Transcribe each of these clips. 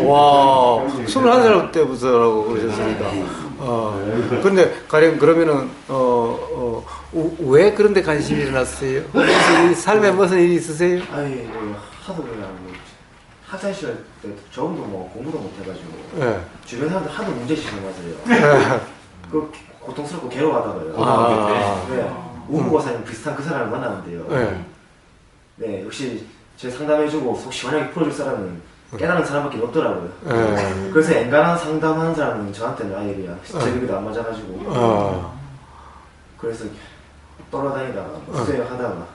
와, 21살 때부터라고 그러셨으니까. 근데 가령 그러면은 왜 그런데 관심이 일어났어요? 혹시 삶에 무슨 일이 있으세요? 아니 뭐 하도 그냥 뭐 학창 시절 때 적응도 뭐 공부도 못 해가지고 네. 주변 사람들 하도 문제식 맞아요. 그 고통스럽고 괴로워하다가요. 네. 우무고사님 비슷한 그 사람을 만나는데요. 네, 역시 제 상담해주고 속 시원하게 풀어줄 사람은 깨달은 사람밖에 없더라고요. 그래서 엔간한 상담하는 사람은 저한테는 아예 그냥 제급이도 안 맞아가지고 그래서 떨어다니다가 수행하다가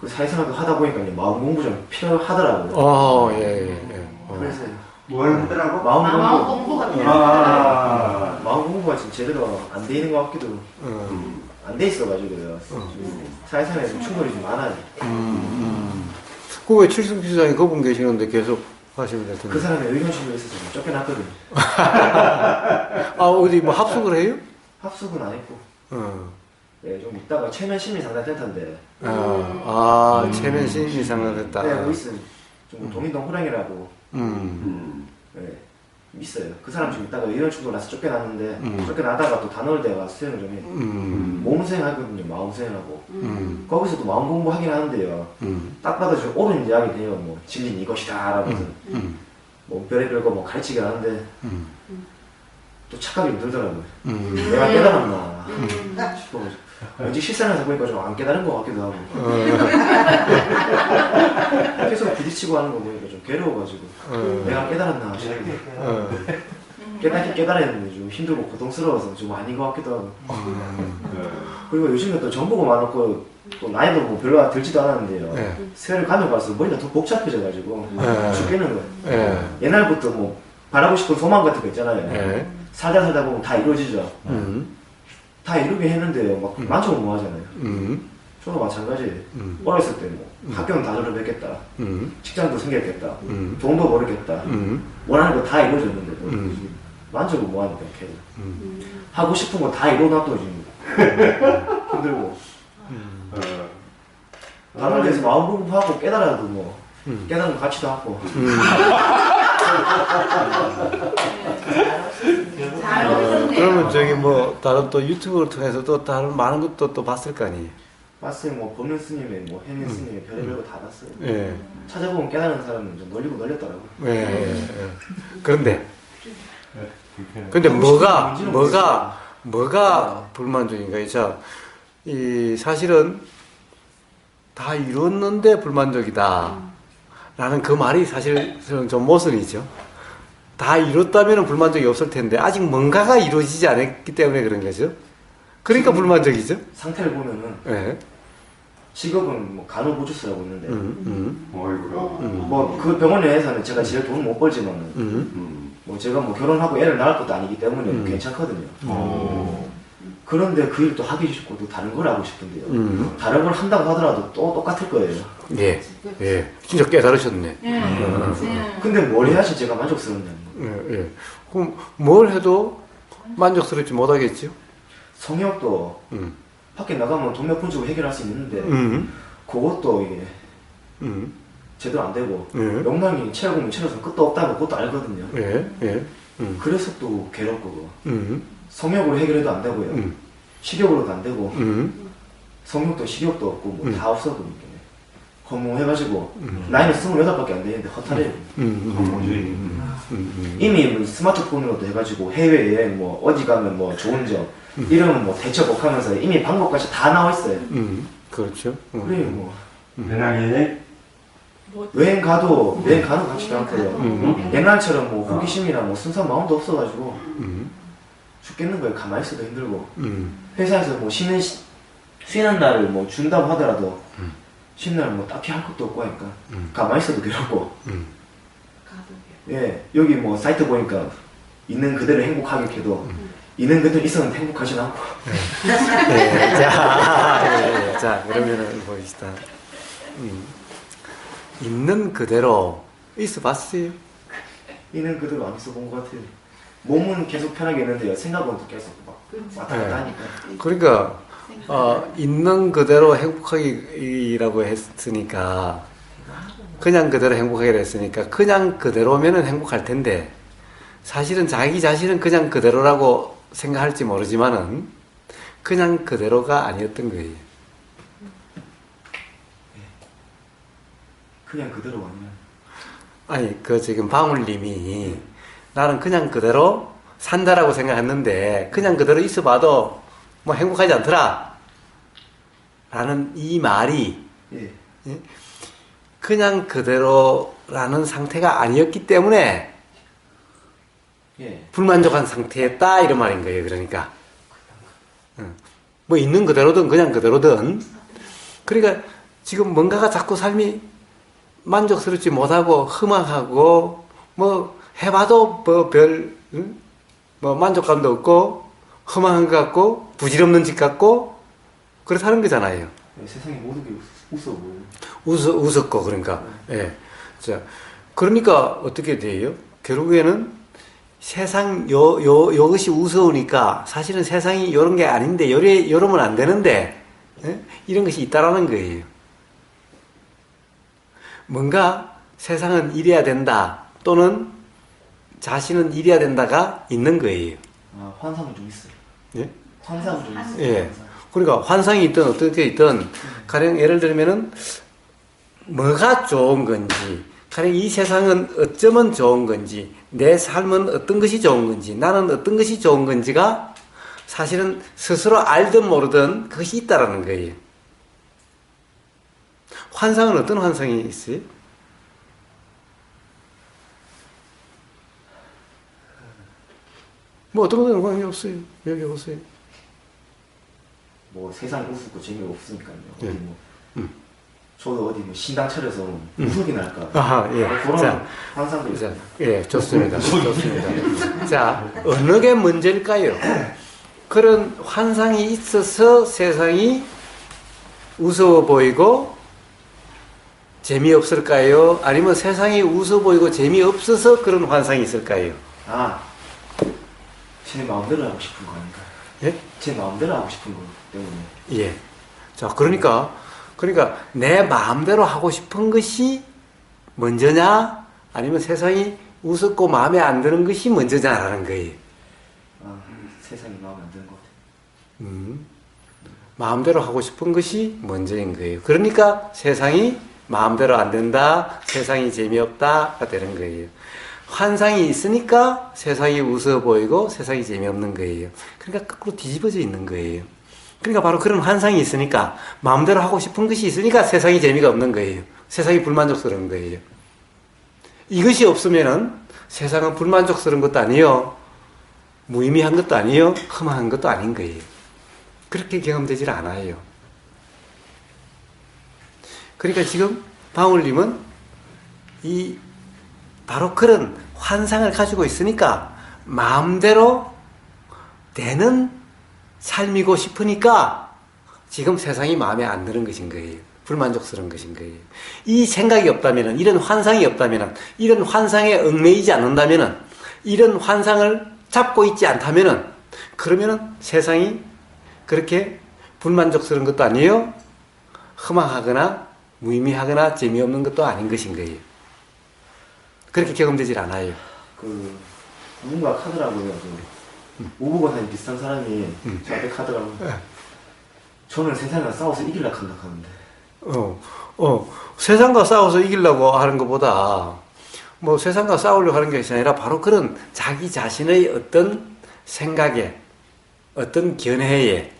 그 사회생활도 하다 보니까 마음 공부 좀 필요하더라고요. 그래서 뭘 하더라고? 마음 공부 공부가 마음 공부가 지금 제대로 안 돼 있는 것 같기도 안 돼 있어가지고요. 사회생활에 좀 충돌이 좀 많아요. 그 왜 칠승피사장이 그분 계시는데 계속 하시면 될 텐데. 그 사람의 의견실로 있어서 좀 쫓겨났거든요. 어디 뭐 합숙을 해요? 합숙은 안 했고. 네, 좀 이따가 최면 심리 상담센터인데. 최면 심리 상담센터. 네, 뭐 있어요. 좀 동인동 호랑이라고. 네, 있어요. 그 사람 지금 이따가 의견 충돌 나서 쫓겨났는데, 쫓겨나다가 또 단월대가 수행을 좀 해요. 몸 수행하거든요, 마음 수행하고. 거기서도 마음 공부하긴 하는데요. 딱 봐도 좀 옳은 이야기 돼요. 뭐, 진리는 이것이다, 라면서. 뭐, 별의별 거 뭐 가르치긴 하는데, 또 착각이 좀 들더라고요. 내가 깨달았나 싶어가지고. 왠지 실생활에서 보니까 좀 안 깨달은 것 같기도 하고. 계속 부딪히고 하는 거 보니까 좀 괴로워가지고. 내가 깨달았나 싶어요. 깨닫긴 깨달았는데 좀 힘들고 고통스러워서 좀 아닌 것 같기도 하고. 그리고 요즘에 또 정보가 많았고, 또 나이도 뭐 별로 들지도 않았는데요. 세월을 가면 갈수록 머리가 더 복잡해져가지고 죽겠는 거예요. 옛날부터 뭐 바라고 싶은 소망 같은 거 있잖아요. 살다 보면 다 이루어지죠. 다 이루게 했는데요. 막 만족은 뭐 하잖아요. 저도 마찬가지예요. 어렸을 때 뭐 학교는 다 졸업했겠다. 직장도 생겼겠다. 돈도 벌었겠다. 원하는 거 다 이루어졌는데도 만족은 뭐 하니까 계속. 하고 싶은 거 다 이루어놔도 지금 힘들고. 다른 데서 마음 공부하고 깨달아도 뭐 깨달은 가치도 않고. 그러면 저기 뭐 다른 또 유튜브를 통해서 또 다른 많은 것도 또 봤을 거 아니에요? 봤어요. 뭐 법륜 스님의 뭐 해민 스님의 별의별 거 다 봤어요. 찾아보면 깨달은 사람은 좀 널리고 널렸더라고. 그런데 뭐가 불만족인가요? 자, 이 사실은 다 이뤘는데 불만족이다. 라는 그 말이 사실은 좀 모순이죠. 다 이뤘다면 불만족이 없을 텐데 아직 뭔가가 이루어지지 않았기 때문에 그런 거죠. 그러니까 불만족이죠. 상태를 보면은 직업은 뭐 간호보조사라고 있는데 뭐 그 병원 내에서는 제가 제일 돈을 못 벌지만은 뭐 제가 뭐 결혼하고 애를 낳을 것도 아니기 때문에 괜찮거든요. 그런데 그 일도 하기 싫고 또 다른 걸 하고 싶은데요. 다른 걸 한다고 하더라도 또 똑같을 거예요. 진짜 깨달으셨네. 근데 뭘 해야지 제가 만족스럽냐. 그럼 뭘 해도 만족스럽지 못하겠죠? 성욕도 밖에 나가면 돈 몇 푼 주고 해결할 수 있는데 그것도 이게 제대로 안 되고 욕망이 채우면 채워서 끝도 없다고 그것도 알거든요. 그래서 또 괴롭고 성욕으로 해결해도 안 되고요. 식욕으로도 안 되고 성욕도 식욕도 없고 뭐 다 없어도 허무해가지고 나이는 28밖에 안 되는데 허탈해요. 이미 뭐 스마트폰으로도 해가지고 해외여행 뭐 어디 가면 뭐 좋은 점 이러면 뭐 대처복하면서 이미 방법까지 다 나와 있어요. 그렇죠. 그래요 뭐 배낭여행? 여행 가도 같지도 않고요. 옛날처럼 뭐 호기심이나 뭐 순수한 마음도 없어가지고 죽겠는 거예요. 가만히 있어도 힘들고 회사에서 뭐 쉬는 날을 뭐 준다고 하더라도 쉬는 날 뭐 딱히 할 것도 없고 하니까 가만히 있어도 괴롭고 여기 뭐 사이트 보니까 있는 그대로 행복하게 해도 있는 그대로 있었는데 행복하진 않고 자 그러면은 보시다. 있는 그대로 있어 봤어요? 있는 그대로 안 있어 본 것 같아요. 몸은 계속 편하게 있는데요. 생각은 또 계속 막 왔다 갔다 하니까. 그러니까 있는 그대로 행복하기라고 했으니까 그냥 그대로 행복하게 했으니까 그냥 그대로면은 행복할 텐데 사실은 자기 자신은 그냥 그대로라고 생각할지 모르지만은 그냥 그대로가 아니었던 거예요. 그냥 그대로 아니면 아니 그 지금 방울님이 나는 그냥 그대로 산다라고 생각했는데 그냥 그대로 있어봐도 뭐 행복하지 않더라 라는 이 말이 예. 예? 그냥 그대로라는 상태가 아니었기 때문에 예. 불만족한 상태였다 이런 말인 거예요. 그러니까 뭐 있는 그대로든 그냥 그대로든 그러니까 지금 뭔가가 자꾸 삶이 만족스럽지 못하고 허망하고 뭐 해봐도 뭐 만족감도 없고 허망한 것 같고 부질없는 짓 같고 그렇다는 거잖아요. 예, 세상에 모든 게 웃어 보여요. 웃었고 그러니까 예. 자 그러니까 어떻게 돼요? 결국에는 세상 요것이 우스우니까 사실은 세상이 요런 게 아닌데 요러면 안 되는데 예? 이런 것이 있다라는 거예요. 뭔가 세상은 이래야 된다 또는 자신은 이래야 된다가 있는 거예요. 아, 환상은 좀 있어요. 예? 환상은 좀 있어요. 예. 환상. 그러니까 환상이 있든 어떻게 있든 가령 예를 들면은 뭐가 좋은 건지 가령 이 세상은 어쩌면 좋은 건지 내 삶은 어떤 것이 좋은 건지 나는 어떤 것이 좋은 건지가 사실은 스스로 알든 모르든 그것이 있다라는 거예요. 환상은 어떤 환상이 있어요? 뭐 어떤 거는 관계 없어요. 여기 보세요. 뭐 세상 우습고 재미가 없으니까요. 예. 어디 뭐 저도 어디 뭐 신당 차려서 우석이 날까. 아하, 예. 그런 자, 환상도 자, 있어요. 예, 좋습니다. 좋습니다. 자, 어느 게 문제일까요? 그런 환상이 있어서 세상이 우스워 보이고 재미없을까요? 아니면 세상이 우스워 보이고 재미없어서 그런 환상이 있을까요? 아, 제 마음대로 하고 싶은 거 아닌가. 예? 제 마음대로 하고 싶은 거 때문에. 예. 자, 그러니까 내 마음대로 하고 싶은 것이 먼저냐? 아니면 세상이 우습고 마음에 안 드는 것이 먼저냐라는 거예요. 아, 세상이 마음에 안 드는 것 같아요. 마음대로 하고 싶은 것이 먼저인 거예요. 그러니까 세상이 마음대로 안 된다, 세상이 재미없다가 되는 거예요. 환상이 있으니까 세상이 웃어 보이고 세상이 재미없는 거예요. 그러니까 거꾸로 뒤집어져 있는 거예요. 그러니까 바로 그런 환상이 있으니까 마음대로 하고 싶은 것이 있으니까 세상이 재미가 없는 거예요. 세상이 불만족스러운 거예요. 이것이 없으면은 세상은 불만족스러운 것도 아니요, 무의미한 것도 아니요, 험한 것도 아닌 거예요. 그렇게 경험되질 않아요. 그러니까 지금 방울님은 바로 그런 환상을 가지고 있으니까 마음대로 되는 삶이고 싶으니까 지금 세상이 마음에 안 드는 것인 거예요. 불만족스러운 것인 거예요. 이 생각이 없다면, 이런 환상이 없다면, 이런 환상에 얽매이지 않는다면, 이런 환상을 잡고 있지 않다면, 그러면 세상이 그렇게 불만족스러운 것도 아니에요, 허망하거나 무의미하거나 재미없는 것도 아닌 것인 거예요. 그렇게 경험되질 않아요. 누군가 카더라고요. 오부건사님 비슷한 사람이 저한테 카더라고요. 저는 세상과 싸워서 이기려고 한다 하는데. 세상과 싸워서 이기려고 하는 것보다 뭐 세상과 싸우려고 하는 것이 아니라 바로 그런 자기 자신의 어떤 생각에, 어떤 견해에,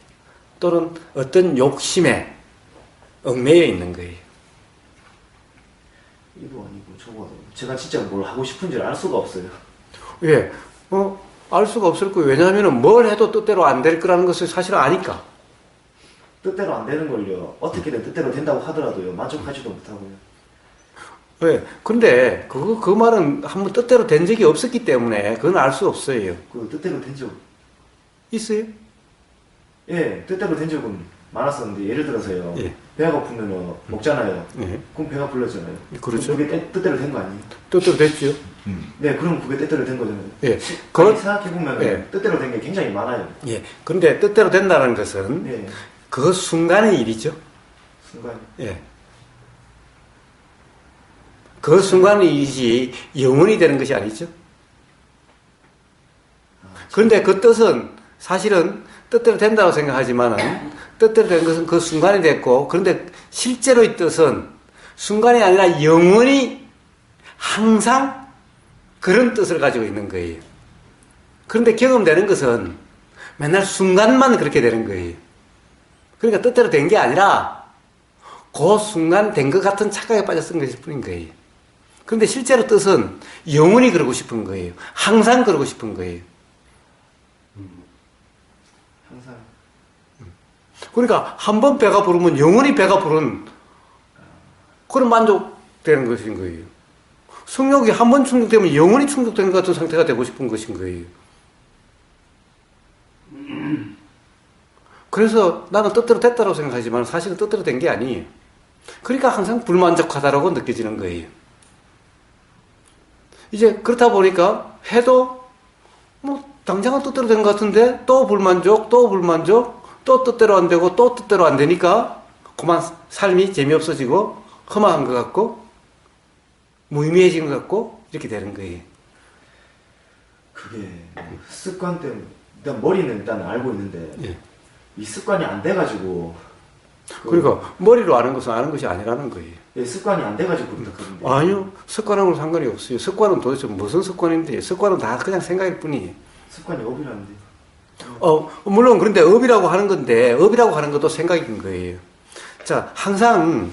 또는 어떤 욕심에 얽매여 있는 거예요. 이거 아니고 저거 제가 진짜 뭘 하고 싶은지 알 수가 없어요. 예, 알 수가 없을 거예요. 왜냐하면 뭘 해도 뜻대로 안 될 거라는 것을 사실은 아니까. 뜻대로 안 되는 걸요. 어떻게든 뜻대로 된다고 하더라도요. 만족하지도 못하고요. 예, 근데 그 말은 한번 뜻대로 된 적이 없었기 때문에 그건 알 수 없어요. 뜻대로 된 적 있어요? 예, 뜻대로 된 적은 많았었는데 예를 들어서요. 예. 배가 고프면 먹잖아요. 예. 그럼 배가 불러잖아요. 그렇죠. 그게 뜻대로 된 거 아니에요? 뜻대로 됐죠. 네, 그럼 그게 뜻대로 된 거잖아요. 예. 생각해보면 예. 뜻대로 된 게 굉장히 많아요. 예. 그런데 뜻대로 된다는 것은 예. 그 순간의 일이죠. 순간. 예. 그 순간이지 영원히 되는 것이 아니죠. 그런데 그 뜻은 사실은 뜻대로 된다고 생각하지만은 뜻대로 된 것은 그 순간이 됐고, 그런데 실제로의 뜻은 순간이 아니라 영원히 항상 그런 뜻을 가지고 있는 거예요. 그런데 경험되는 것은 맨날 순간만 그렇게 되는 거예요. 그러니까 뜻대로 된 게 아니라 그 순간 된 것 같은 착각에 빠졌던 것일 뿐인 거예요. 그런데 실제로 뜻은 영원히 그러고 싶은 거예요. 항상 그러고 싶은 거예요. 항상. 그러니까 한 번 배가 부르면 영원히 배가 부른 그런 만족되는 것인 거예요. 성욕이 한 번 충족되면 영원히 충족되는 것 같은 상태가 되고 싶은 것인 거예요. 그래서 나는 뜻대로 됐다고 생각하지만 사실은 뜻대로 된 게 아니에요. 그러니까 항상 불만족하다라고 느껴지는 거예요. 이제 그렇다 보니까 해도 뭐 당장은 뜻대로 된 것 같은데 또 불만족, 또 뜻대로 안 되고 또 뜻대로 안 되니까 그만 삶이 재미없어지고 험한 것 같고 무의미해진 것 같고 이렇게 되는 거예요. 그게 습관 때문에 일단 머리는 일단 알고 있는데 예. 이 습관이 안 돼가지고 그러니까 머리로 아는 것은 아는 것이 아니라는 거예요. 습관이 안 돼가지고 그런다 그런데 아니요. 습관하고는 상관이 없어요. 습관은 도대체 무슨 습관인데 습관은 다 그냥 생각일 뿐이에요. 습관이 업이라는데 물론 그런데 업이라고 하는 건데 업이라고 하는 것도 생각인 거예요. 자, 항상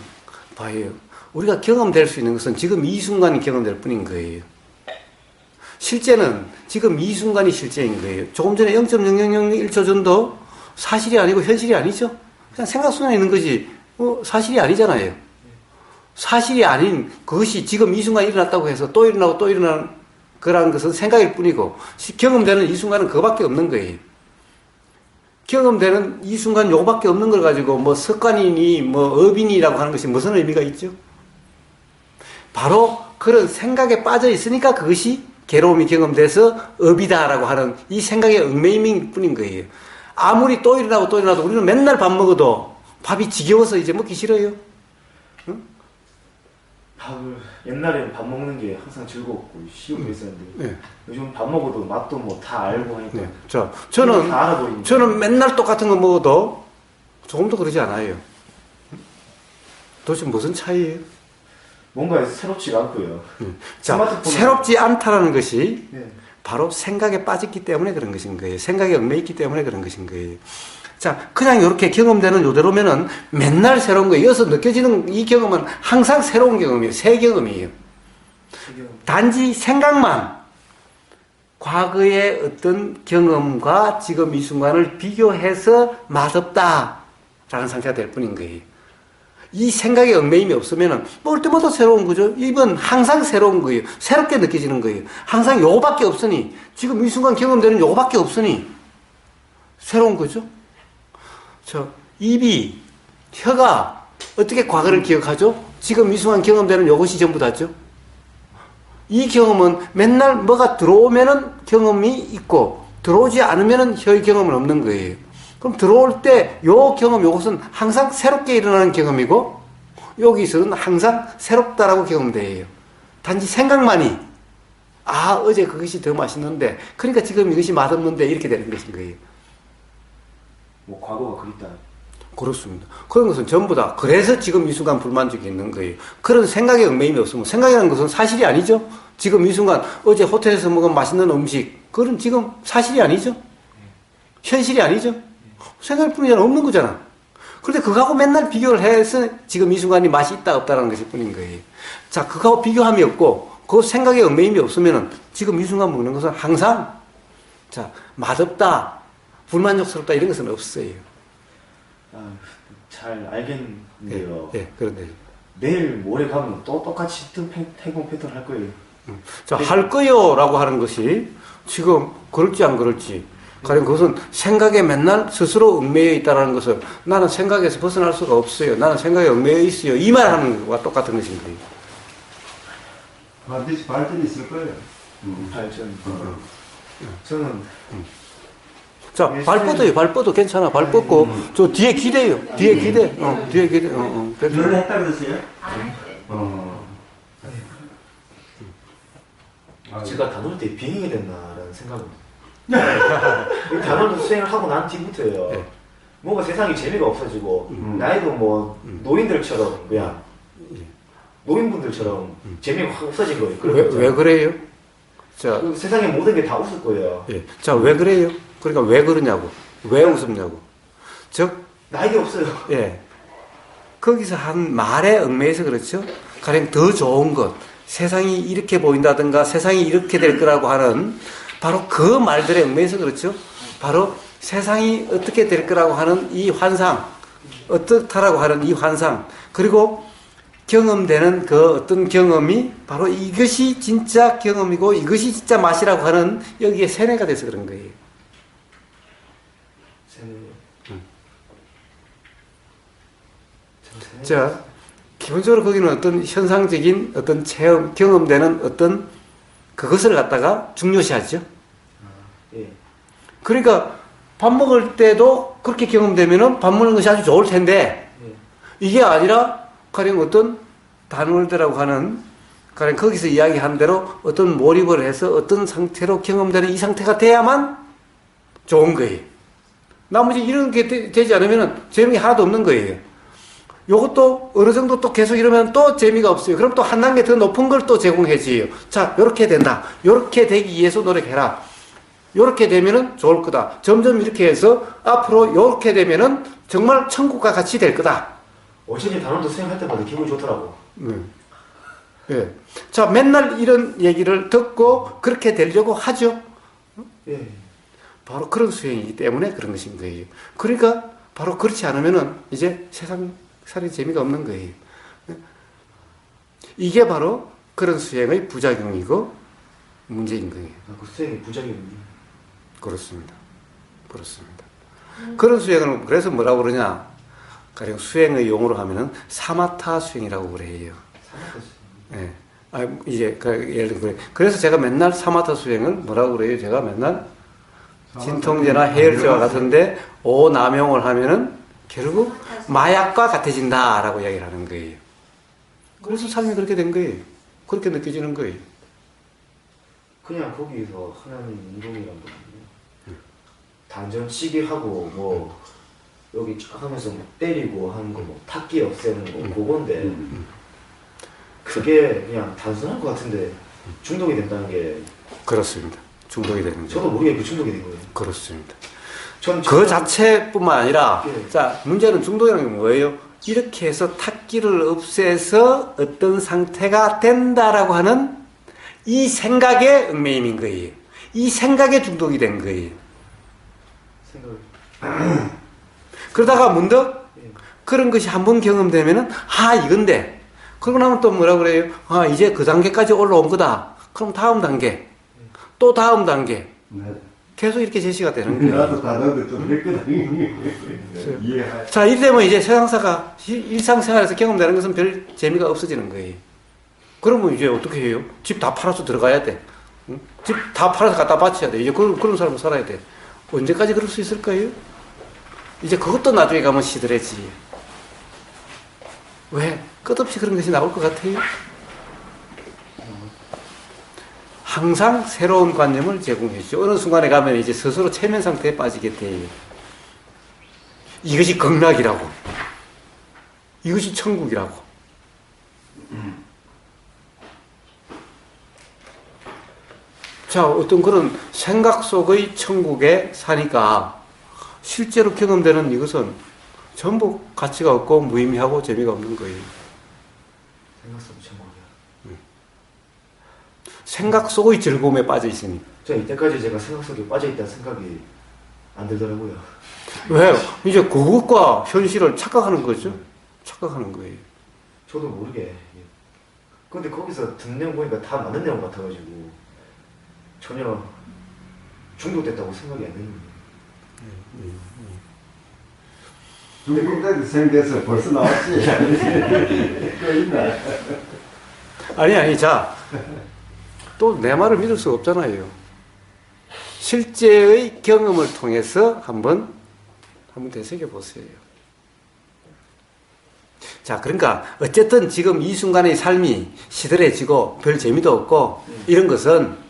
봐요. 우리가 경험될 수 있는 것은 지금 이 순간이 경험될 뿐인 거예요. 실제는 지금 이 순간이 실제인 거예요. 조금 전에 0.0001초 전도 사실이 아니고 현실이 아니죠. 그냥 생각 속에 있는 거지 사실이 아니잖아요. 사실이 아닌 그것이 지금 이 순간 일어났다고 해서 또 일어나고 또 일어나는 그런 것은 생각일 뿐이고 경험되는 이 순간은 그거밖에 없는 거예요. 경험되는 이 순간 요거밖에 없는 걸 가지고 뭐 습관이니 뭐 업이니라고 하는 것이 무슨 의미가 있죠? 바로 그런 생각에 빠져 있으니까 그것이 괴로움이 경험돼서 업이다라고 하는 이 생각의 얽매임일 뿐인 거예요. 아무리 또 일어나고 또 일어나도 우리는 맨날 밥 먹어도 밥이 지겨워서 이제 먹기 싫어요. 응? 밥을 옛날에는 밥 먹는 게 항상 즐겁고 쉬운 게 있었는데 네. 요즘 밥 먹어도 맛도 뭐 다 알고 하니까 네. 자, 저는 다 알아버리니까 저는 맨날 똑같은 거 먹어도 조금도 그러지 않아요. 도대체 무슨 차이예요? 뭔가 새롭지가 않고요. 자, 스마트폰은- 새롭지 않다라는 것이 네. 바로 생각에 빠졌기 때문에 그런 것인 거예요. 생각에 얽매있기 때문에 그런 것인 거예요. 자, 그냥 이렇게 경험되는 요대로면은 맨날 새로운 거예요. 여기서 느껴지는 이 경험은 항상 새로운 경험이에요. 새 경험이에요. 지금 단지 생각만 과거의 어떤 경험과 지금 이 순간을 비교해서 맛없다라는 상태가 될 뿐인 거예요. 이 생각에 얽매임이 없으면은 올 때마다 새로운 거죠. 이건 항상 새로운 거예요. 새롭게 느껴지는 거예요. 항상 요거밖에 없으니 지금 이 순간 경험되는 요거밖에 없으니 새로운 거죠. 입이 혀가 어떻게 과거를 기억하죠? 지금 이 순간 경험되는 요것이 전부 다죠. 이 경험은 맨날 뭐가 들어오면은 경험이 있고 들어오지 않으면은 혀의 경험은 없는 거예요. 그럼 들어올 때 요 경험 요것은 항상 새롭게 일어나는 경험이고 여기서는 항상 새롭다라고 경험돼요. 단지 생각만이 어제 그것이 더 맛있는데 그러니까 지금 이것이 맛없는데 이렇게 되는 것인 거예요. 뭐 과거가 그립다. 그렇습니다. 그런 것은 전부 다 그래서 지금 이 순간 불만족이 있는 거예요. 그런 생각에 얽매임이 없으면 생각이라는 것은 사실이 아니죠. 지금 이 순간 어제 호텔에서 먹은 맛있는 음식 그건 지금 사실이 아니죠. 현실이 아니죠. 생각일 뿐이잖아. 없는 거잖아. 그런데 그거하고 맨날 비교를 해서 지금 이 순간이 맛이 있다 없다라는 것일 뿐인 거예요. 자, 그거하고 비교함이 없고 그 생각에 얽매임이 없으면은 지금 이 순간 먹는 것은 항상 자, 맛없다, 불만족스럽다 이런 것은 없어요. 잘 알겠는데요. 그런데 내일 모레 가면 또 똑같이 행동 패턴 할 거예요. 자, 할 거요라고 하는 것이 지금 그럴지 안 그럴지 가령 그것은 생각에 맨날 스스로 얽매여 있다는 것을 나는 생각에서 벗어날 수가 없어요. 나는 생각에 얽매여 있어요. 이 말하는 것과 똑같은 것인 거예요. 반드시 발전이 있을 거예요. 발전. 저는 자, 발 뻗어요. 발 뻗어. 괜찮아. 발 뻗고 저 뒤에 기대요. 뒤에 기대. 뒤에 기대. 그걸 했다 그랬어요? 안 했어요. 제가 단원일 때 빙의가 됐나라는 생각은 이 단원을 수행을 하고 난 뒤부터요. 네. 뭔가 세상이 재미가 없어지고 나이도 뭐 노인들처럼 그냥 노인분들처럼 재미가 확 없어진 거예요. 왜 그래요? 자, 그 세상의 모든 게 다 웃을 거예요. 예. 자, 왜 그래요? 그러니까 왜 그러냐고. 왜 웃음냐고. 즉, 나이가 없어요. 예. 거기서 한 말에 얽매여서 그렇죠. 가령 더 좋은 것, 세상이 이렇게 보인다든가 세상이 이렇게 될 거라고 하는 바로 그 말들에 얽매여서 그렇죠. 바로 세상이 어떻게 될 거라고 하는 이 환상, 어떻다라고 하는 이 환상, 그리고 경험되는 그 어떤 경험이 바로 이것이 진짜 경험이고 이것이 진짜 맛이라고 하는 여기에 세뇌가 돼서 그런 거예요. 자, 기본적으로 거기는 어떤 현상적인 어떤 체험, 경험되는 어떤 그것을 갖다가 중요시하죠. 예. 그러니까 밥 먹을 때도 그렇게 경험되면은 밥 먹는 것이 아주 좋을 텐데 예. 이게 아니라 가령 어떤 단월대라고 하는 가령 거기서 이야기한 대로 어떤 몰입을 해서 어떤 상태로 경험되는 이 상태가 돼야만 좋은 거예요. 나머지 이런 게 되지 않으면 재미가 하나도 없는 거예요. 요것도 어느 정도 또 계속 이러면 또 재미가 없어요. 그럼 또 한 단계 더 높은 걸 또 제공해줘요. 자, 요렇게 된다. 요렇게 되기 위해서 노력해라. 요렇게 되면은 좋을 거다. 점점 이렇게 해서 앞으로 요렇게 되면은 정말 천국과 같이 될 거다. 어쩐지 단원도 수행할 때마다 기분이 좋더라고. 예. 자, 맨날 이런 얘기를 듣고 그렇게 되려고 하죠. 예. 바로 그런 수행이기 때문에 그런 것인 거예요. 그러니까 바로 그렇지 않으면은 이제 세상 살이 재미가 없는 거예요. 이게 바로 그런 수행의 부작용이고 문제인 거예요. 그 수행의 부작용이. 그렇습니다. 그렇습니다. 그런 수행을 그래서 뭐라고 그러냐? 가령 수행의 용어로 하면은 사마타 수행이라고 그래요. 예. 아, 이제 예를 들어 그래. 그래서 제가 맨날 사마타 수행을 뭐라고 그래요? 제가 맨날 진통제나 해열제와 같은데 오남용을 하면은 결국 마약과 같아진다라고 이야기를 하는 거예요. 그래서 삶이 그렇게 된 거예요. 그렇게 느껴지는 거예요. 그냥 거기서 하는 운동이란 거예요. 단전치기하고 뭐 여기 쫙 하면서 뭐 때리고 하는 거 뭐 탁기 없애는 거 그건데 그게 그냥 단순한 것 같은데 중독이 된다는 게 그렇습니다. 중독이 되는 저도 거예요. 모르게 그 중독이 된 거예요. 그렇습니다. 전 그 자체뿐만 아니라 예. 자, 문제는 중독이라는 게 뭐예요? 이렇게 해서 탁기를 없애서 어떤 상태가 된다라고 하는 이 생각의 얽매임인 거예요. 이 생각에 중독이 된 거예요. 생각을 그러다가 문득 예. 그런 것이 한번 경험되면은 아 이건데 그러고 나면 또 뭐라 그래요? 아 이제 그 단계까지 올라온 거다. 그럼 다음 단계 또 다음 단계 계속 이렇게 제시가 되는 거예요. 나도 단어도 좀 했거든. 이해할. 자 이러면 이제 세상사가 일상생활에서 경험되는 것은 별 재미가 없어지는 거예요. 그러면 이제 어떻게 해요? 집 다 팔아서 들어가야 돼. 응? 집 다 팔아서 갖다 바쳐야 돼. 이제 그런 사람은 살아야 돼. 언제까지 그럴 수 있을까요? 이제 그것도 나중에 가면 시들해지. 왜? 끝없이 그런 것이 나올 것 같아요? 항상 새로운 관념을 제공해 주죠. 어느 순간에 가면 이제 스스로 체면 상태에 빠지게 돼요. 이것이 극락이라고. 이것이 천국이라고. 자, 어떤 그런 생각 속의 천국에 사니까 실제로 경험되는 이것은 전부 가치가 없고 무의미하고 재미가 없는 거예요. 생각 속의 천국이야. 생각 속의 즐거움에 빠져 있으니까. 저 이때까지 제가 생각 속에 빠져있다는 생각이 안 들더라고요. 왜요? 이제 그것과 현실을 착각하는 거죠. 착각하는 거예요. 저도 모르게. 예. 근데 거기서 듣는 내용 보니까 다 맞는 내용 같아가지고 전혀 중독됐다고 생각이 안 되는 거예요. 중국까지 생겨서 벌써 나왔지. 또 있나? 아니, 자. 또 내 말을 믿을 수가 없잖아요. 실제의 경험을 통해서 한번 되새겨 보세요. 자, 그러니까 어쨌든 지금 이 순간의 삶이 시들해지고 별 재미도 없고 이런 것은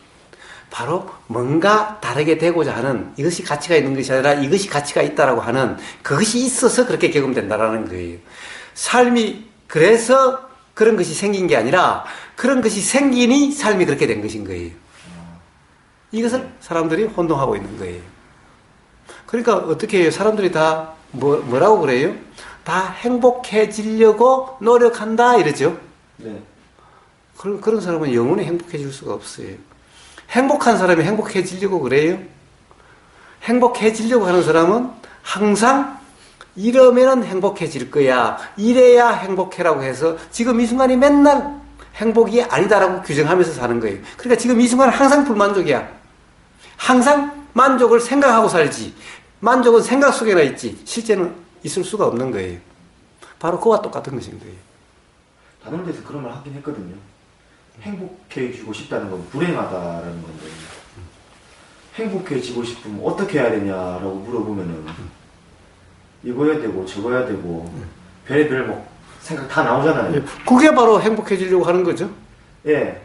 바로 뭔가 다르게 되고자 하는 이것이 가치가 있는 것이 아니라 이것이 가치가 있다라고 하는 그것이 있어서 그렇게 경험된다라는 거예요. 삶이 그래서 그런 것이 생긴 게 아니라 그런 것이 생기니 삶이 그렇게 된 것인 거예요. 이것을 사람들이 혼동하고 있는 거예요. 그러니까 어떻게 해요? 사람들이 다 뭐라고 그래요? 다 행복해지려고 노력한다 이러죠. 네. 그런 사람은 영원히 행복해질 수가 없어요. 행복한 사람이 행복해지려고 그래요? 행복해지려고 하는 사람은 항상 이러면은 행복해질 거야. 이래야 행복해라고 해서 지금 이 순간이 맨날 행복이 아니다라고 규정하면서 사는 거예요. 그러니까 지금 이 순간은 항상 불만족이야. 항상 만족을 생각하고 살지. 만족은 생각 속에나 있지. 실제는 있을 수가 없는 거예요. 바로 그와 똑같은 것인 거예요. 다른 데서 그런 말 하긴 했거든요. 행복해지고 싶다는 건 불행하다라는 건데 행복해지고 싶으면 어떻게 해야 되냐라고 물어보면은 이거 해야 되고 저거 해야 되고 별의별 뭐 생각 다 나오잖아요. 예, 그게 바로 행복해지려고 하는 거죠. 예.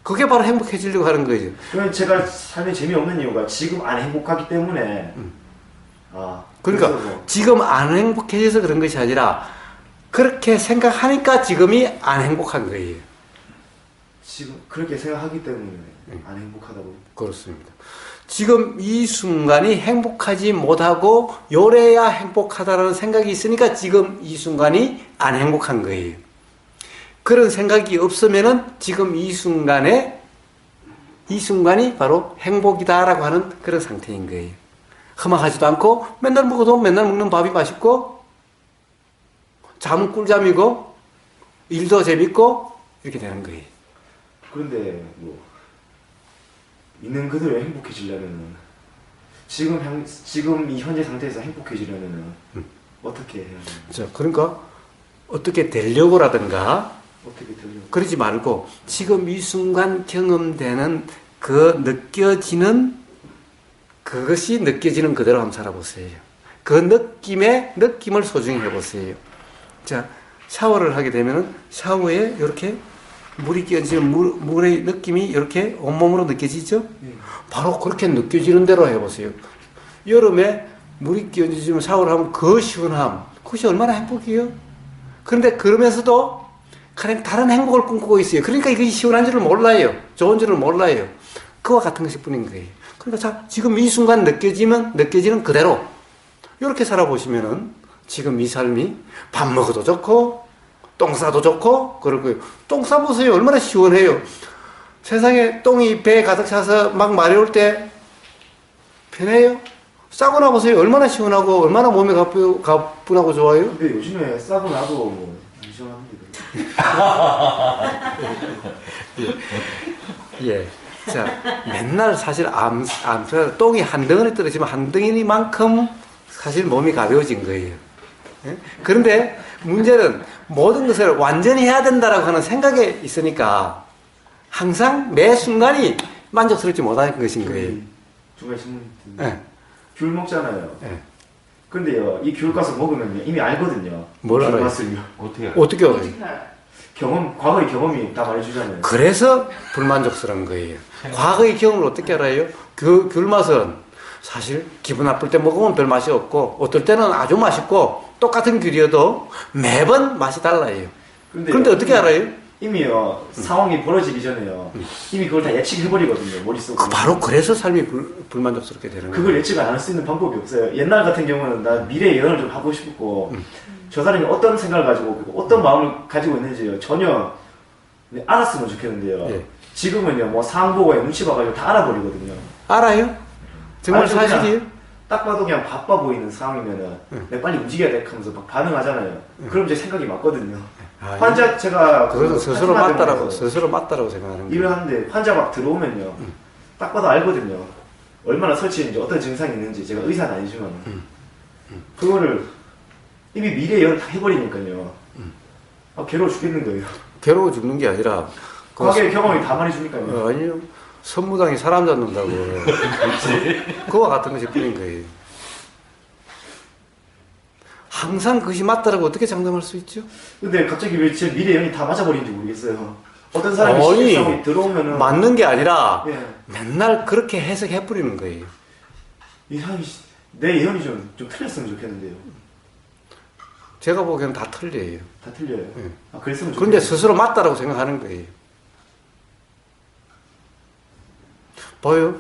그게 바로 행복해지려고 하는 거죠. 그러면 제가 삶에 재미없는 이유가 지금 안 행복하기 때문에 그러니까 뭐 지금 안 행복해져서 그런 것이 아니라 그렇게 생각하니까 지금이 안 행복한 거예요. 지금 그렇게 생각하기 때문에 안 행복하다고. 그렇습니다. 지금 이 순간이 행복하지 못하고 요래야 행복하다라는 생각이 있으니까 지금 이 순간이 안 행복한 거예요. 그런 생각이 없으면은 지금 이 순간이 바로 행복이다라고 하는 그런 상태인 거예요. 험악하지도 않고 맨날 먹어도 맨날 먹는 밥이 맛있고 잠은 꿀잠이고 일도 재밌고 이렇게 되는 거예요. 그런데 뭐 있는 그대로 행복해지려면은 지금 이 현재 상태에서 행복해지려면은 어떻게 해야 되나요? 자, 그러니까 어떻게 되려고라든가 어떻게 되려고? 그러지 말고 지금 이 순간 경험되는 그 그것이 느껴지는 그대로 한번 살아보세요. 그 느낌을 소중히 해보세요. 자, 샤워를 하게 되면은 샤워에 이렇게 물이 끼어지면 물의 느낌이 이렇게 온몸으로 느껴지죠? 바로 그렇게 느껴지는 대로 해보세요. 여름에 물이 끼어지면 샤워를 하면 그 시원함, 그것이 얼마나 행복해요? 그런데 그러면서도 그냥 다른 행복을 꿈꾸고 있어요. 그러니까 이것이 시원한 줄을 몰라요. 좋은 줄을 몰라요. 그와 같은 것일 뿐인 거예요. 그러니까 자, 지금 이 순간 느껴지는 그대로 이렇게 살아보시면은 지금 이 삶이 밥 먹어도 좋고 똥 싸도 좋고 그럴 거예요. 똥 싸보세요. 얼마나 시원해요. 세상에 똥이 배에 가득 차서 막 마려울 때 편해요? 싸고 나보세요. 얼마나 시원하고 얼마나 몸이 가뿐하고 좋아요? 근데 요즘에 싸고 나도 뭐 안 시원합니다. 예. 자, 맨날 사실 똥이 한 덩어리 떨어지면 한 덩어리만큼 사실 몸이 가벼워진 거예요. 예? 그런데 문제는 모든 것을 완전히 해야 된다라고 하는 생각에 있으니까 항상 매 순간이 만족스럽지 못하는 것인 거예요. 중간에 신문 예. 귤 먹잖아요. 예. 근데요, 이 귤 가서 먹으면 이미 알거든요. 뭘 귤 알아요? 맛을요. 어떻게 알아요? 과거의 경험이 다 말해주잖아요. 그래서 불만족스러운 거예요. 과거의 경험을 어떻게 알아요? 그 귤 맛은 사실 기분 나쁠 때 먹으면 별 맛이 없고 어떨 때는 아주 맛있고 똑같은 귤이어도 매번 맛이 달라요. 그런데 어떻게 알아요? 이미요, 상황이 벌어지기 전에요. 이미 그걸 다 예측해버리거든요, 머릿속으로. 바로 그래서 삶이 불만족스럽게 되는 거예요. 그걸 예측 안 할 수 있는 방법이 없어요. 옛날 같은 경우는 나 미래 예언을 좀 하고 싶고, 저 사람이 어떤 생각을 가지고, 어떤 마음을 가지고 있는지요. 전혀 알았으면 좋겠는데요. 예. 지금은요, 뭐 상황 보고 눈치 봐가지고 다 알아버리거든요. 알아요? 정말 알죠, 사실이에요? 그냥 딱 봐도 그냥 바빠 보이는 상황이면은 내가 빨리 움직여야 돼 하면서 막 반응하잖아요. 그럼 제 생각이 맞거든요. 환자 제가 그것은 스스로 파티마 맞다라고 병원에서 스스로 맞다라고 생각하는 거예요. 일을 하는데 환자 막 들어오면요, 딱 봐도 알거든요. 얼마나 설치했는지 어떤 증상이 있는지. 제가 의사는 아니지만 그거를 이미 미래 예언 다 해버리니까요. 괴로워 죽겠는 거예요. 괴로워 죽는 게 아니라 과거의 경험이 다 말해주니까요. 아니요. 선무당이 사람 잡는다고. 그와 같은 것일 뿐인 거예요. 항상 그것이 맞다라고 어떻게 장담할 수 있죠? 근데 갑자기 왜 제 미래 영이 다 맞아버린지 모르겠어요. 어떤 사람이 아니, 신입사원이 들어오면은 맞는 게 아니라 예. 맨날 그렇게 해석해버리는 거예요. 이 사람이 내 예언이 좀 틀렸으면 좋겠는데요. 제가 보기에는 다 틀려요. 다 틀려요. 예. 아, 그랬으면 그런데 좋겠는데. 스스로 맞다라고 생각하는 거예요. 봐요.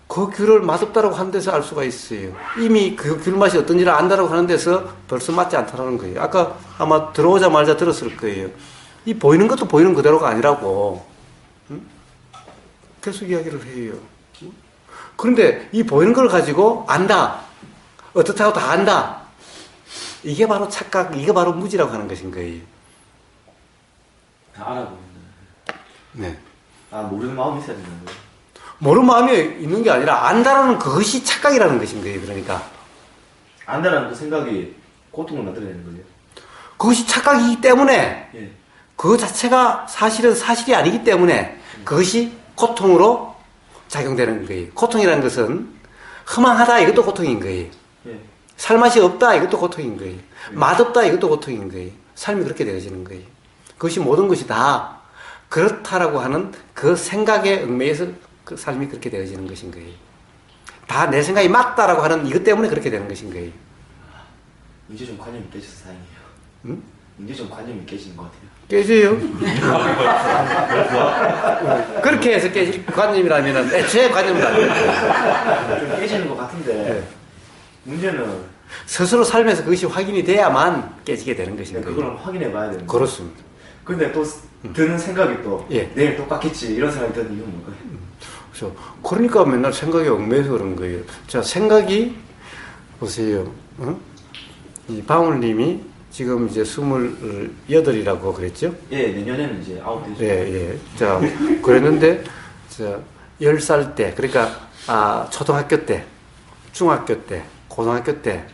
그 귤을 맛없다라고 하는 데서 알 수가 있어요. 이미 그 귤 맛이 어떤지를 안다라고 하는 데서 벌써 맞지 않다라는 거예요. 아까 아마 들어오자마자 들었을 거예요. 이 보이는 것도 보이는 그대로가 아니라고. 응? 계속 이야기를 해요. 응? 그런데 이 보이는 걸 가지고 안다. 어떻다고 다 안다. 이게 바로 착각, 이게 바로 무지라고 하는 것인 거예요. 다 알아보는데. 네. 아, 모르는 마음이 있어야 되는 거예요. 모르는 마음이 있는 게 아니라 안다라는 그것이 착각이라는 것인 거예요. 그러니까. 안다라는 그 생각이 고통을 만들어내는 거예요. 그것이 착각이기 때문에 예. 그 자체가 사실은 사실이 아니기 때문에 그것이 고통으로 작용되는 거예요. 고통이라는 것은 허망하다 이것도 고통인 거예요. 예. 살맛이 없다 이것도 고통인 거예요. 맛없다 이것도 고통인 거예요. 삶이 그렇게 되어지는 거예요. 그것이 모든 것이 다 그렇다라고 하는 그 생각에 얽매여서 그 삶이 그렇게 되어지는 것인 거예요. 다 내 생각이 맞다라고 하는 이것 때문에 그렇게 되는 것인 거예요. 이제 좀 관념이 깨져서 다행이에요. 응? 이제 좀 관념이 깨지는 것 같아요. 깨져요. 그렇게 해서 깨질 관념이라면 애초에 관념은 아니에요. 좀 깨지는 것 같은데 네. 문제는 스스로 살면서 그것이 확인이 돼야만 깨지게 되는 것인 거예요. 그걸 확인해 봐야 되는데. 그렇습니다. 근데 또 드는 생각이 또 예. 내일 똑같겠지 이런 생각이 드는 이유는 뭘까요? 그래서 그러니까 맨날 생각이 얽매여서 그런 거예요. 자, 생각이 보세요. 어? 이 방울님이 지금 이제 28이라고 그랬죠? 예, 내년에는 이제 아웃 되죠. 예, 예. 자, 그랬는데, 자, 10살 때, 그러니까, 초등학교 때, 중학교 때, 고등학교 때,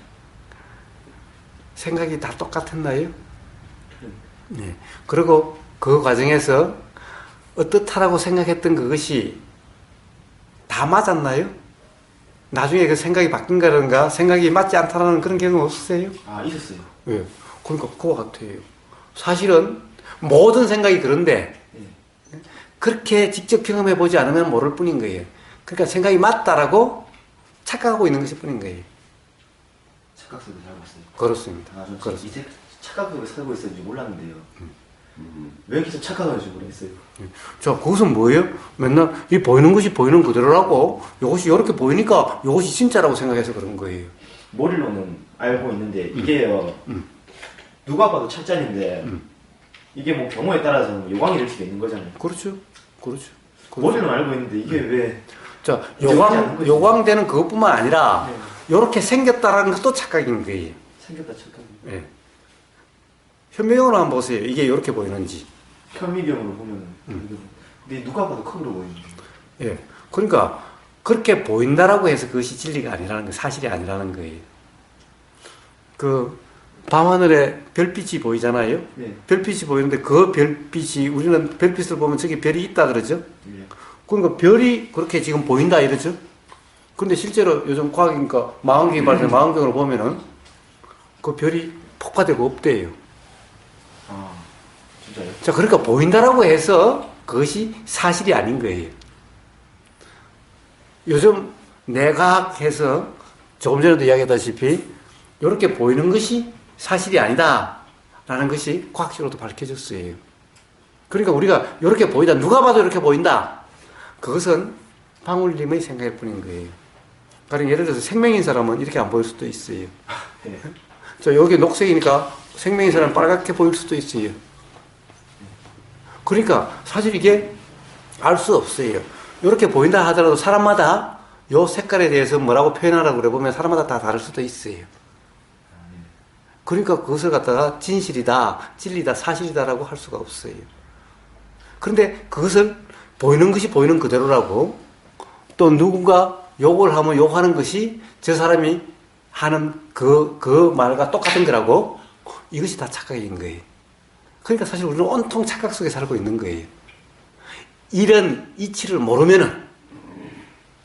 생각이 다 똑같았나요? 네. 그리고 그 과정에서 어떻다라고 생각했던 그것이 다 맞았나요? 나중에 그 생각이 바뀐다든가 생각이 맞지 않다라는 그런 경우 없으세요? 아, 있었어요. 예. 그러니까 그거 같아요. 사실은 모든 생각이 그런데 예. 그렇게 직접 경험해 보지 않으면 모를 뿐인 거예요. 그러니까 생각이 맞다라고 착각하고 있는 것일 뿐인 거예요. 착각 속에 살고 있어요. 그렇습니다. 아, 전 그렇습니다. 이제 착각 속에 살고 있었는지 몰랐는데요. 왜 계속 착각하는지 모르겠어요. 자, 그것은 뭐예요? 맨날 이 보이는 것이 보이는 그대로라고 이것이 이렇게 보이니까 이것이 진짜라고 생각해서 그런 거예요. 머리로는 알고 있는데 이게요. 누가 봐도 찰짠인데 이게 뭐 경우에 따라서는 요광이 될 수도 있는 거잖아요. 그렇죠. 그렇죠. 머리로는 알고 있는데 이게 왜 자, 정하지 않는 거지. 요광되는 그것뿐만 아니라 네. 이렇게 생겼다라는 것도 착각인 거예요. 생겼다 착각. 예. 현미경으로 한번 보세요. 이게 이렇게 보이는지. 현미경으로 보면은 근데 누가 봐도 크게 보이는데. 예. 그러니까 그렇게 보인다라고 해서 그것이 진리가 아니라는 거, 사실이 아니라는 거예요. 그 밤하늘에 별빛이 보이잖아요. 네. 별빛이 보이는데 그 별빛이 우리는 별빛을 보면 저기 별이 있다 그러죠. 예. 그러니까 별이 그렇게 지금 보인다 이러죠. 근데 실제로 요즘 과학이니까 망원경이 발달 망원경으로 보면은 그 별이 폭파되고 없대요. 아, 진짜요? 자, 그러니까 보인다라고 해서 그것이 사실이 아닌 거예요. 요즘 내과학에서 조금 전에도 이야기했다시피 이렇게 보이는 것이 사실이 아니다라는 것이 과학적으로도 밝혀졌어요. 그러니까 우리가 이렇게 보인다, 누가 봐도 이렇게 보인다. 그것은 방울님의 생각일 뿐인 거예요. 가령 예를 들어서 생명인 사람은 이렇게 안 보일 수도 있어요. 네. 자, 여기 녹색이니까 생명인 사람은 빨갛게 보일 수도 있어요. 그러니까 사실 이게 알 수 없어요. 이렇게 보인다 하더라도 사람마다 요 색깔에 대해서 뭐라고 표현하라고 그래 보면 사람마다 다 다를 수도 있어요. 그러니까 그것을 갖다가 진실이다, 진리다, 사실이다라고 할 수가 없어요. 그런데 그것을 보이는 것이 보이는 그대로라고 또 누군가 욕을 하면 욕하는 것이 저 사람이 하는 그 말과 똑같은 거라고 이것이 다 착각인 거예요. 그러니까 사실 우리는 온통 착각 속에 살고 있는 거예요. 이런 이치를 모르면은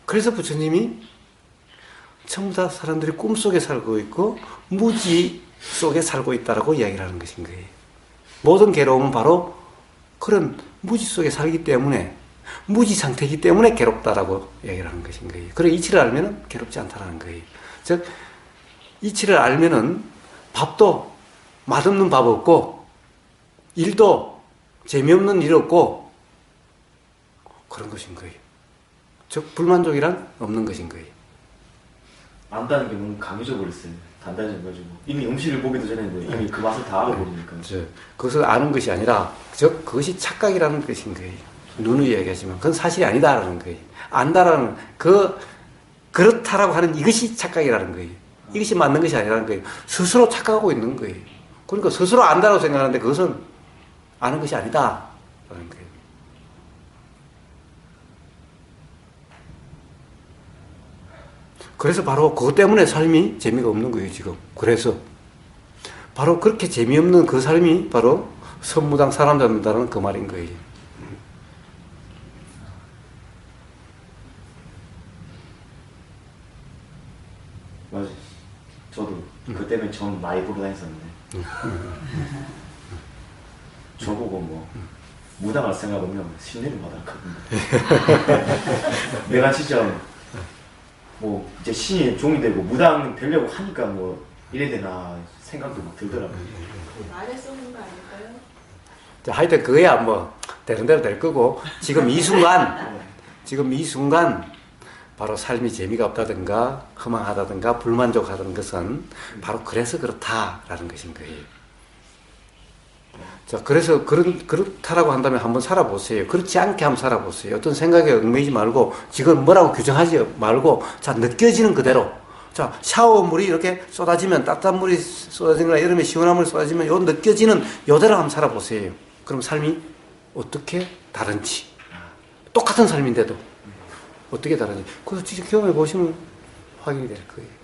그래서 부처님이 전부 다 사람들이 꿈속에 살고 있고 무지 속에 살고 있다라고 이야기를 하는 것인 거예요. 모든 괴로움은 바로 그런 무지 속에 살기 때문에, 무지 상태이기 때문에 괴롭다라고 이야기를 하는 것인 거예요. 그리고 이치를 알면은 괴롭지 않다라는 거예요. 즉, 이치를 알면은 밥도 맛없는 밥 없고, 일도 재미없는 일 없고, 그런 것인 거예요. 즉, 불만족이란 없는 것인 거예요. 안다는 게 너무 강해져 버렸어요. 단단해져가지고 이미 음식을 보기도 전에 이미 그 맛을 다 알아버리니까. 그것을 아는 것이 아니라, 즉, 그것이 착각이라는 것인 거예요. 눈으로 이야기하지만, 그건 사실이 아니다라는 거예요. 안다라는, 그렇다라고 하는 이것이 착각이라는 거예요. 이것이 맞는 것이 아니라는 거예요. 스스로 착각하고 있는 거예요. 그러니까 스스로 안다라고 생각하는데 그것은 아는 것이 아니다라는 거예요. 그래서 바로 그것 때문에 삶이 재미가 없는 거예요, 지금. 그래서 바로 그렇게 재미없는 그 삶이 바로 선무당 사람 잡는다는 그 말인 거예요. 맞아. 저도 그 때문에 전 많이 보러 다녔었는데. 저보고 뭐 무당할 생각 없냐고 신뢰를 받았거든요. 내가 진짜 뭐 이제 신이 종이 되고 무당 되려고 하니까 뭐 이래 되나 생각도 막 들더라고요. 말에 쏘는 거 아닐까요? 하여튼 그거야 뭐 되는 대로 될 거고, 지금 이 순간 바로 삶이 재미가 없다든가 허망하다든가 불만족하다는 것은 바로 그래서 그렇다라는 것인 거예요. 자, 그래서 그렇다라고 한다면 한번 살아보세요. 그렇지 않게 한번 살아보세요. 어떤 생각에 얽매이지 말고, 지금 뭐라고 규정하지 말고, 자, 느껴지는 그대로. 자, 샤워물이 이렇게 쏟아지면, 따뜻한 물이 쏟아지는 거나 여름에 시원한 물이 쏟아지면, 요 느껴지는 요대로 한번 살아보세요. 그럼 삶이 어떻게 다른지. 똑같은 삶인데도 어떻게 다른지. 그래서 직접 경험해 보시면 확인이 될 거예요.